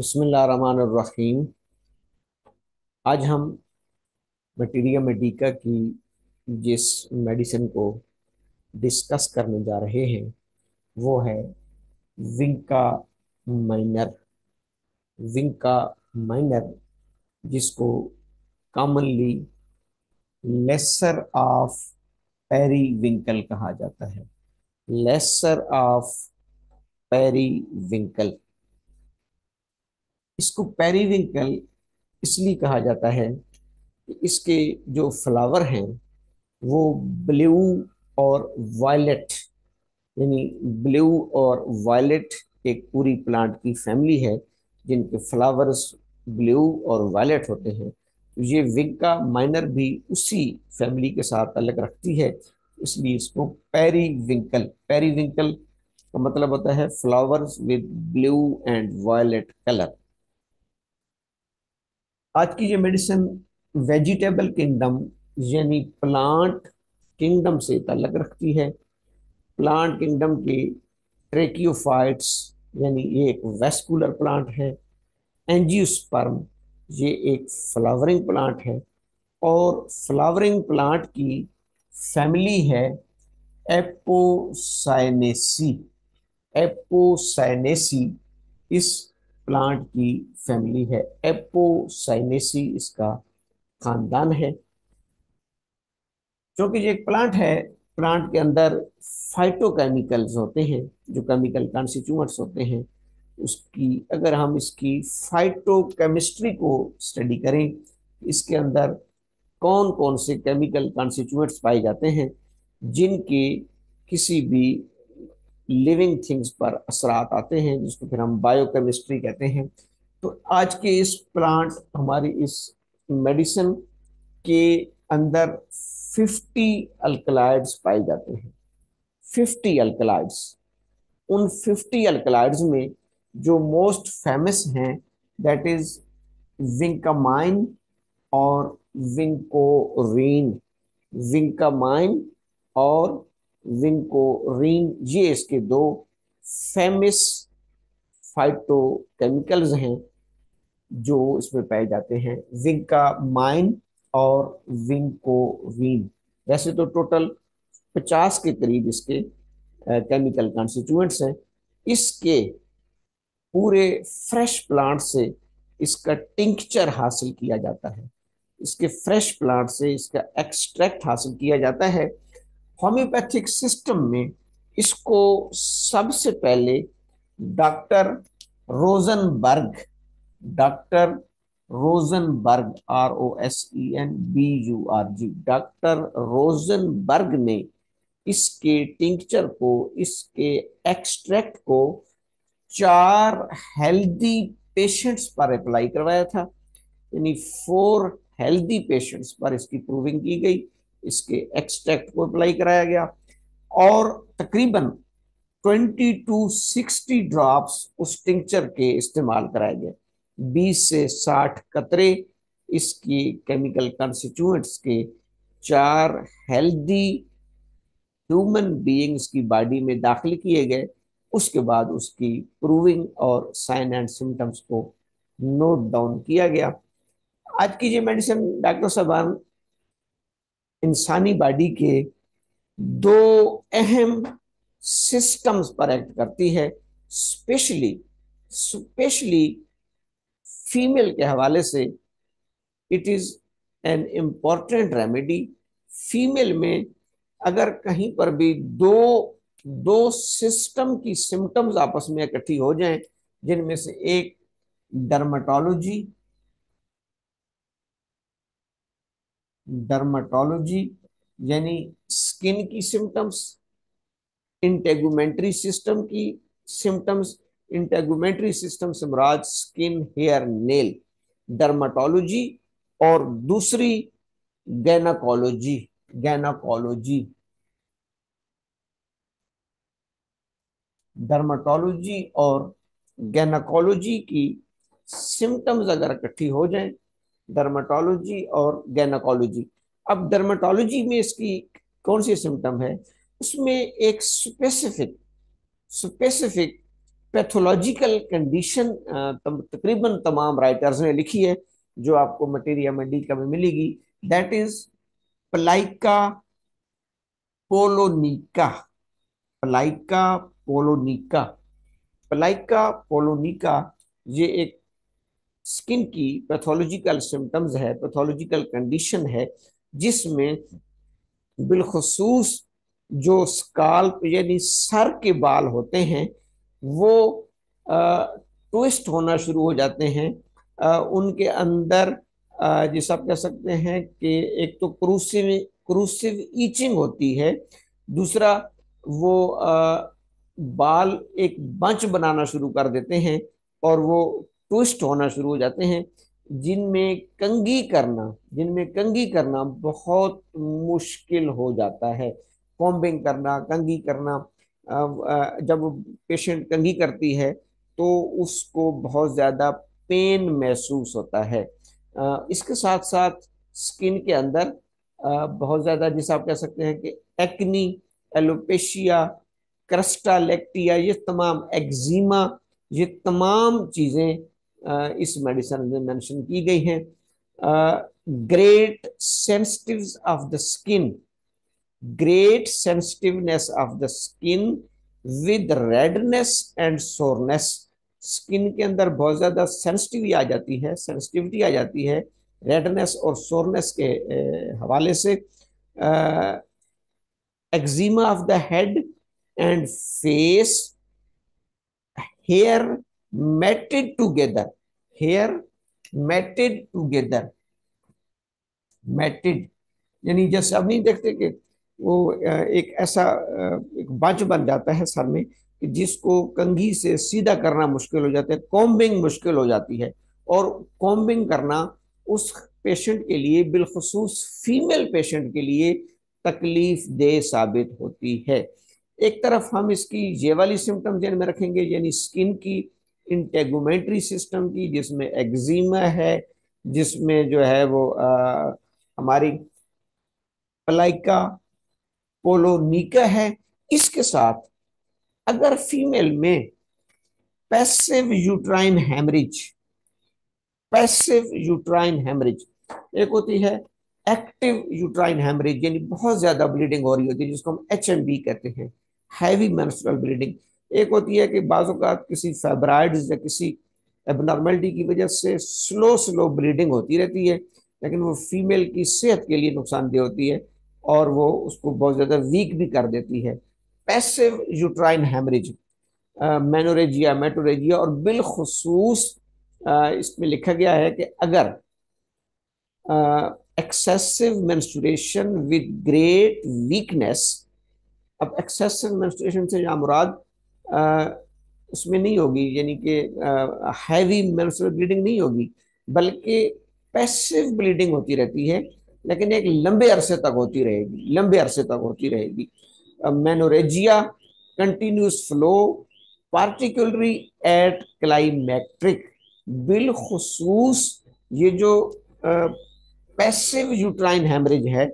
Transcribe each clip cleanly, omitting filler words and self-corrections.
बिस्मिल्लाहिर्रहमानिर्रहीम। आज हम मटीरिया मेडिका की जिस मेडिसिन को डिस्कस करने जा रहे हैं वो है विंका माइनर। विंका माइनर, जिसको कॉमनली लेसर ऑफ पेरीविंकल कहा जाता है। लेसर ऑफ पेरीविंकल, इसको पेरीविंकल इसलिए कहा जाता है कि इसके जो फ्लावर हैं वो ब्लू और वायलेट, यानी ब्लू और वायलेट एक पूरी प्लांट की फैमिली है जिनके फ्लावर्स ब्लू और वायलेट होते हैं। तो ये विंका माइनर भी उसी फैमिली के साथ अलग रखती है, इसलिए इसको पेरीविंकल, पेरीविंकल का मतलब होता है flowers with blue and violet colour. आज की ये मेडिसिन वेजिटेबल किंगडम यानी प्लांट किंगडम से ताल्लुक रखती है। प्लांट किंगडम के ट्रेकियोफाइट्स, यानी ये एक वेस्कुलर प्लांट है। एंजियोस्पर्म, ये एक फ्लावरिंग प्लांट है। और फ्लावरिंग प्लांट की फैमिली है एपोसाइनेसी। एपोसाइनेसी इस प्लांट की फैमिली है। एपोसाइनेसी इसका खानदान है। क्योंकि ये एक प्लांट है, प्लांट के अंदर फाइटोकेमिकल्स होते हैं, जो केमिकल कॉन्स्टिट्यूएंट्स होते हैं। उसकी अगर हम इसकी फाइटोकेमिस्ट्री को स्टडी करें, इसके अंदर कौन कौन से केमिकल कॉन्स्टिट्यूएंट्स पाए जाते हैं जिनके किसी भी लिविंग थिंग्स पर असरात आते हैं, जिसको फिर हम बायोकेमिस्ट्री कहते हैं। तो आज के इस प्लांट, हमारी इस मेडिसिन के अंदर 50 अल्कलाइड्स पाए जाते हैं। 50 अल्कलाइड्स। उन 50 अल्कलाइड्स में जो मोस्ट फेमस हैं दैट इज विंकामाइन और विंकोरीन। विंकामाइन और विंकोरीन, ये इसके दो फेमस फाइटोकेमिकल्स हैं जो इसमें पाए जाते हैं। विंकामाइन और विंकोरीन। वैसे तो टोटल 50 के करीब इसके केमिकल कॉन्स्टिट्यूएंट्स हैं। इसके पूरे फ्रेश प्लांट से इसका टिंक्चर हासिल किया जाता है। इसके फ्रेश प्लांट से इसका एक्सट्रैक्ट हासिल किया जाता है। होम्योपैथिक सिस्टम में इसको सबसे पहले doctor Rosenberg, doctor Rosenberg, ROSENBURG, doctor Rosenberg ने इसके टिंक्चर को, इसके एक्सट्रैक्ट को 4 हेल्दी पेशेंट्स पर अप्लाई करवाया था। यानी 4 हेल्दी पेशेंट्स पर इसकी प्रूविंग की गई, इसके एक्सट्रैक्ट को अप्लाई कराया गया और तकरीबन 20 to 60 ड्रॉप्स उस टिंक्चर के इस्तेमाल कराए गए। 20 से 60 कतरे इसकी केमिकल कॉन्स्टिट्यूएंट्स के 4 हेल्दी ह्यूमन बीइंग्स की बॉडी में दाखिल किए गए। उसके बाद उसकी प्रूविंग और साइन एंड सिम्टम्स को नोट डाउन किया गया। आज की ये मेडिसिन डॉक्टर साहबान इंसानी बॉडी के 2 अहम सिस्टम्स पर एक्ट करती है। स्पेशली स्पेशली फीमेल के हवाले से it is an important remedy. Female में अगर कहीं पर भी दो दो सिस्टम की सिम्टम्स आपस में इकट्ठी हो जाएं, जिनमें से एक डर्माटोलॉजी, डर्माटोलॉजी यानी स्किन की सिम्टम्स, इंटेगुमेंट्री सिस्टम की सिम्टम्स, इंटेगुमेंट्री सिस्टम से मुराद स्किन, हेयर, नेल, डर्माटोलॉजी, और दूसरी गैनाकोलॉजी। गैनाकोलॉजी, डर्माटोलॉजी और गैनाकोलॉजी की सिम्टम्स अगर इकट्ठी हो जाएं, डर्माटोलॉजी और गैनाकोलॉजी। अब डर्माटोलॉजी में इसकी कौन सी सिम्टम है, उसमें एक स्पेसिफिक स्पेसिफिक पैथोलॉजिकल कंडीशन तकरीबन तमाम राइटर्स ने लिखी है, जो आपको मटेरिया मेडिका में मिलेगी। That is प्लाइका पोलोनिका। प्लाइका पोलोनिका। प्लाइका पोलोनिका ये एक स्किन की पैथोलॉजिकल सिम्टम्स है, पैथोलॉजिकल कंडीशन है, जिसमें बिलखसूस जो स्काल्प यानी सर के बाल होते हैं वो ट्विस्ट होना शुरू हो जाते हैं। उनके अंदर जिसे आप कह सकते हैं कि एक तो क्रूसिव क्रूसिव ईचिंग होती है, दूसरा वो बाल एक बंच बनाना शुरू कर देते हैं और वो ट्विस्ट होना शुरू हो जाते हैं, जिनमें कंघी करना बहुत मुश्किल हो जाता है। कॉम्बिंग करना, कंघी करना, जब पेशेंट कंघी करती है तो उसको बहुत ज्यादा पेन महसूस होता है। इसके साथ साथ स्किन के अंदर बहुत ज्यादा, जिसे आप कह सकते हैं कि एक्नी, एलोपेशिया, क्रस्टालेक्टिया, ये तमाम एक्जिमा, ये तमाम चीजें इस मेडिसिन में मेंशन की गई हैं। Great sensitive of the skin, great sensitiveness of the skin with redness and soreness. Skin के अंदर बहुत ज्यादा सेंसिटिविटी आ जाती है, सेंसिटिविटी आ जाती है रेडनेस और सोरनेस के हवाले से। Eczema of the head and face, hair matted together, hair matted together, matted यानी जैसे अब नहीं देखते कि वो एक ऐसा एक बाज बन जाता है सर में कि जिसको कंघी से सीधा करना मुश्किल हो जाता है, कॉम्बिंग मुश्किल हो जाती है। और कॉम्बिंग करना उस पेशेंट के लिए, बिलखसूस फीमेल पेशेंट के लिए तकलीफ दे साबित होती है। एक तरफ हम इसकी ये वाली सिम्टम ध्यान में रखेंगे, यानी स्किन की इंटेगुमेंट्री सिस्टम की, जिसमें एक्जिमा है, जिसमें जो है वो हमारी प्लाइका पोलोनिका है। इसके साथ अगर फीमेल में passive uterine haemorrhage, passive uterine haemorrhage, एक होती है एक्टिव यूट्राइन हेमरेज, यानी बहुत ज्यादा ब्लीडिंग हो रही होती है, जिसको हम HMB कहते हैं, हैवी मेंस्ट्रुअल ब्लीडिंग। एक होती है कि बाज़-औक़ात किसी फाइब्रॉइड्स या किसी एबनॉर्मेलिटी की वजह से स्लो स्लो ब्लीडिंग होती रहती है, लेकिन वो फीमेल की सेहत के लिए नुकसानदेह होती है और वो उसको बहुत ज्यादा वीक भी कर देती है। Passive uterine haemorrhage, menorrhagia, metrorrhagia, और बिलखुसूस इसमें लिखा गया है कि अगर excessive menstruation with great weakness. अब एक्सेसिव मेंस्ट्रुएशन से यहाँ मुराद उसमें नहीं होगी, यानी कि हैवी मेंस्ट्रुअल ब्लीडिंग नहीं होगी, बल्कि पैसिव ब्लीडिंग होती रहती है, लेकिन एक लंबे अरसे तक होती रहेगी, लंबे अरसे तक होती रहेगी। Menorrhagia, continuous flow, particularly at climacteric. बिलखुसूस ये जो पैसिव यूट्राइन हेमरेज है,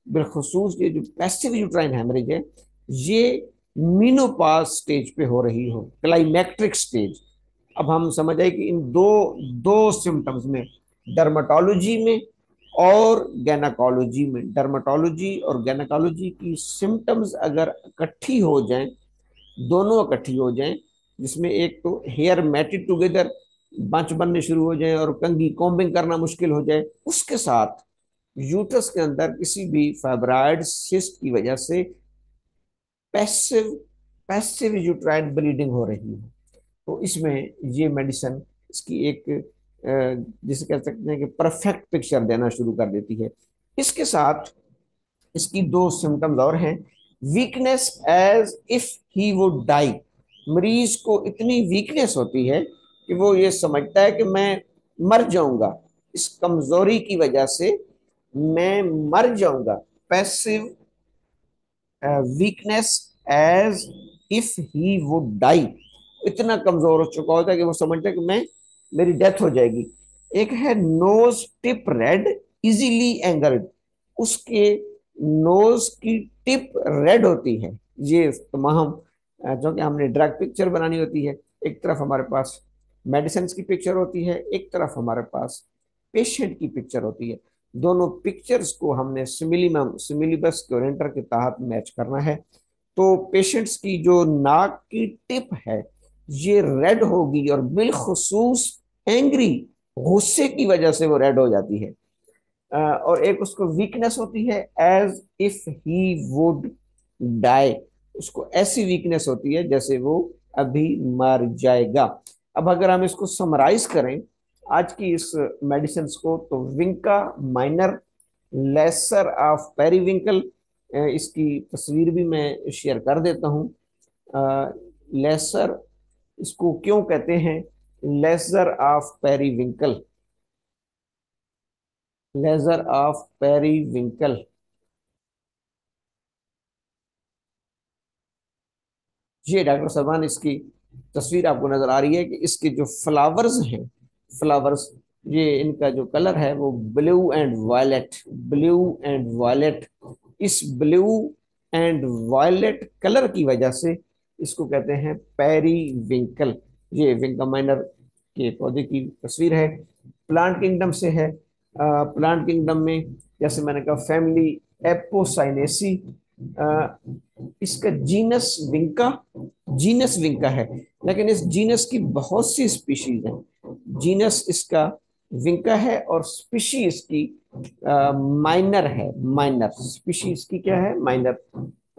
बिलखुसूस ये जो पैसिव यूट्राइन हेमरेज है, ये मीनोपॉज स्टेज पे हो रही हो, क्लाइमेक्ट्रिक स्टेज। अब हम समझ आए कि इन दो दो सिम्टम्स में, डर्माटोलॉजी में और गैनाकोलॉजी में, डर्माटोलॉजी और गैनाकोलॉजी की सिम्टम्स अगर इकट्ठी हो जाएं, दोनों इकट्ठी हो जाएं, जिसमें एक तो हेयर मैटेड टुगेदर, बंच बनने शुरू हो जाए और कंघी कॉम्बिंग करना मुश्किल हो जाए, उसके साथ यूट्रस के अंदर किसी भी फाइब्रॉइड सिस्ट की वजह से पैसिव पैसिव यूट्राइन ब्लीडिंग हो रही है, तो इसमें ये मेडिसिन इसकी एक जिसे कह सकते हैं कि परफेक्ट पिक्चर देना शुरू कर देती है। इसके साथ इसकी दो सिम्टम्स और हैं। Weakness as if he would die, मरीज को इतनी वीकनेस होती है कि वो ये समझता है कि मैं मर जाऊंगा, इस कमजोरी की वजह से मैं मर जाऊंगा। Passive weakness as if he would die, इतना कमजोर हो चुका होता है कि वो समझता है कि मैं मेरी डेथ हो जाएगी। एक है knows tip red, easily angered, उसके नोज की टिप रेड होती है। ये तमाम जो कि हमने ड्रग पिक्चर बनानी होती है, एक तरफ हमारे पास मेडिसिन की पिक्चर होती है, एक तरफ हमारे पास पेशेंट की पिक्चर होती है। दोनों पिक्चर्स को हमने सिमिलीबस क्योरेंटर के तहत मैच करना है। तो पेशेंट्स की जो नाक की टिप है ये रेड होगी और बिलखुसूस एंग्री, गुस्से की वजह से वो रेड हो जाती है। और एक उसको वीकनेस होती है, as if he would die, उसको ऐसी वीकनेस होती है जैसे वो अभी मर जाएगा। अब अगर हम इसको समराइज करें आज की इस मेडिसिन को, तो vinca minor, lesser of periwinkle, इसकी तस्वीर भी मैं शेयर कर देता हूँ। लेसर इसको क्यों कहते हैं, laser of periwinkle, laser of periwinkle. ये डॉक्टर साहबान इसकी तस्वीर आपको नजर आ रही है कि इसके जो फ्लावर्स हैं, फ्लावर्स, ये इनका जो कलर है वो blue and violet, blue and violet. इस ब्लू एंड वायलेट कलर की वजह से इसको कहते हैं पेरीविंकल। ये विंका माइनर के पौधे की तस्वीर है, प्लांट किंगडम से है। प्लांट किंगडम में जैसे मैंने कहा फैमिली एपोसाइनेसी, इसका जीनस विंका, जीनस विंका है, लेकिन इस जीनस की बहुत सी स्पीशीज हैं। जीनस इसका विंका है और स्पीशी इसकी माइनर है, माइनर स्पीशी इसकी क्या है, माइनर।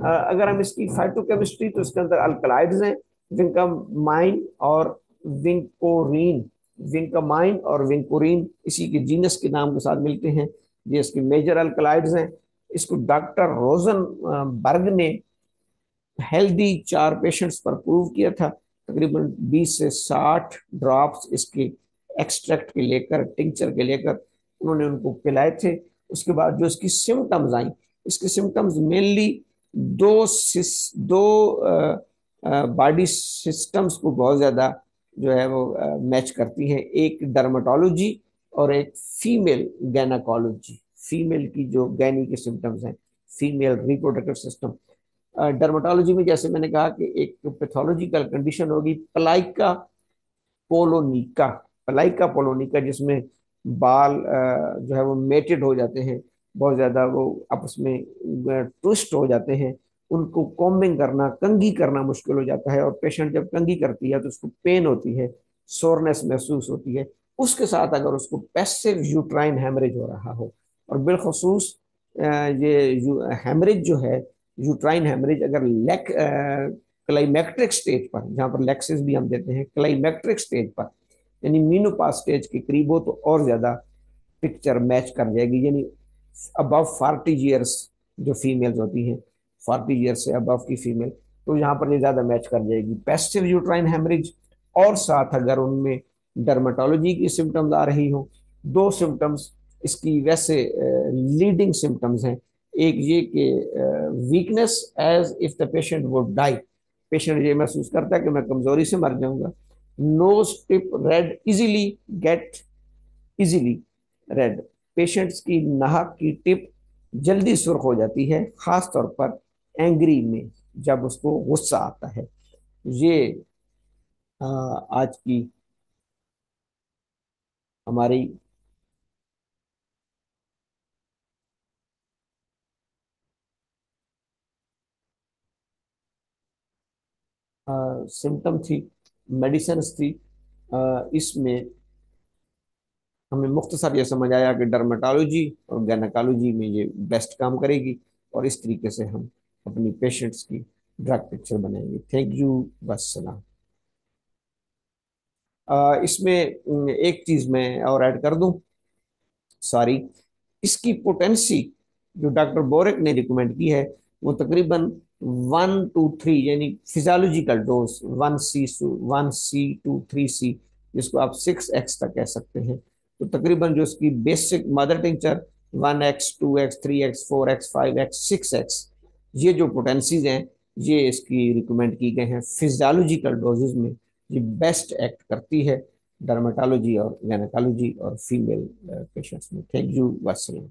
अगर हम इसकी फाइटोकेमिस्ट्री, तो इसके अंदर अल्कलाइड्स हैं, विंकामाइन और विंकोरीन, विंकामाइन और विंकोरीन इसी के जीनस के नाम के साथ मिलते हैं। ये इसके मेजर अल्कलाइड्स हैं। इसको डॉक्टर रोजन बर्ग ने हेल्दी 4 पेशेंट्स पर प्रूव किया था। तकरीबन 20 से 60 ड्रॉप्स इसके एक्सट्रैक्ट के लेकर, टिंचर के लेकर उन्होंने उनको पिलाए थे। उसके बाद जो इसकी सिम्टम्स आई, इसके सिम्टम्स मेनली दो बॉडी सिस्टम्स को बहुत ज़्यादा जो है वो मैच करती हैं, एक डर्मेटोलॉजी और एक फीमेल गैनाकोलॉजी। फीमेल की जो गैनी के सिम्टम्स हैं, फीमेल रिप्रोडक्टिव सिस्टम। डर्मेटोलॉजी में जैसे मैंने कहा कि एक पैथोलॉजिकल कंडीशन होगी प्लाइका पोलोनिका, प्लाइका पोलोनिका, जिसमें बाल जो है वो मेटेड हो जाते हैं, बहुत ज्यादा वो आपस में ट्विस्ट हो जाते हैं, उनको कॉम्बिंग करना, कंघी करना मुश्किल हो जाता है। और पेशेंट जब कंघी करती है तो उसको पेन होती है, सोरनेस महसूस होती है। उसके साथ अगर उसको पैसिव यूट्राइन हेमरेज हो रहा हो, और बिलखसूस ये हेमरेज जो है, यूट्राइन हेमरेज, अगर लेक क्लाइमेक्ट्रिक स्टेज पर, जहां पर लेक्सिस भी हम देते हैं, क्लाइमेक्ट्रिक स्टेज पर यानी मीनोपाज स्टेज के करीब हो, तो और ज्यादा पिक्चर मैच कर जाएगी। यानी अबव 40 ईयर्स जो फीमेल्स होती हैं, 40 ईयर्स से अबव की फीमेल, तो यहाँ पर ये ज्यादा मैच कर जाएगी पैसिव यूट्राइन हेमरेज। और साथ अगर उनमें डर्मेटोलॉजी की सिम्टम्स आ रही हो, 2 सिम्टम्स इसकी वैसे लीडिंग सिम्टम्स हैं। एक ये कि weakness, as if the patient would die, patient ये महसूस करता है कि मैं कमजोरी से मर जाऊंगा। Knows tip red, easily get easily red, patients की नाक की टिप जल्दी सुर्ख हो जाती है, खास तौर पर एंग्री में, जब उसको गुस्सा आता है। ये आज की हमारी सिम्टम थी, मेडिसिन थी। इसमें हमें मुख्तसर ये समझ आया कि डर्मेटोलॉजी और गैनाकोलॉजी में ये बेस्ट काम करेगी, और इस तरीके से हम अपनी पेशेंट्स की ड्रग पिक्चर बनाएंगे। थैंक यू, वस्सलाम। इसमें एक चीज मैं और ऐड कर दूं, सॉरी, इसकी पोटेंसी जो डॉक्टर बोरेक ने रिकमेंड की है वो तकरीबन 1 to 3, यानी physiological dose 1C to 3C, जिसको आप 6x तक कह सकते हैं। तो तकरीबन जो इसकी basic mother tincture 1x 2x 3x 4x 5x 6x, ये जो पोटेंसीज हैं ये इसकी रिकमेंड की गए हैं फिजियोलॉजिकल डोजेज में। ये बेस्ट एक्ट करती है डर्मेटोलॉजी और गैनाकोलॉजी और फीमेल पेशेंट्स में। Thank you, वस्सलाम।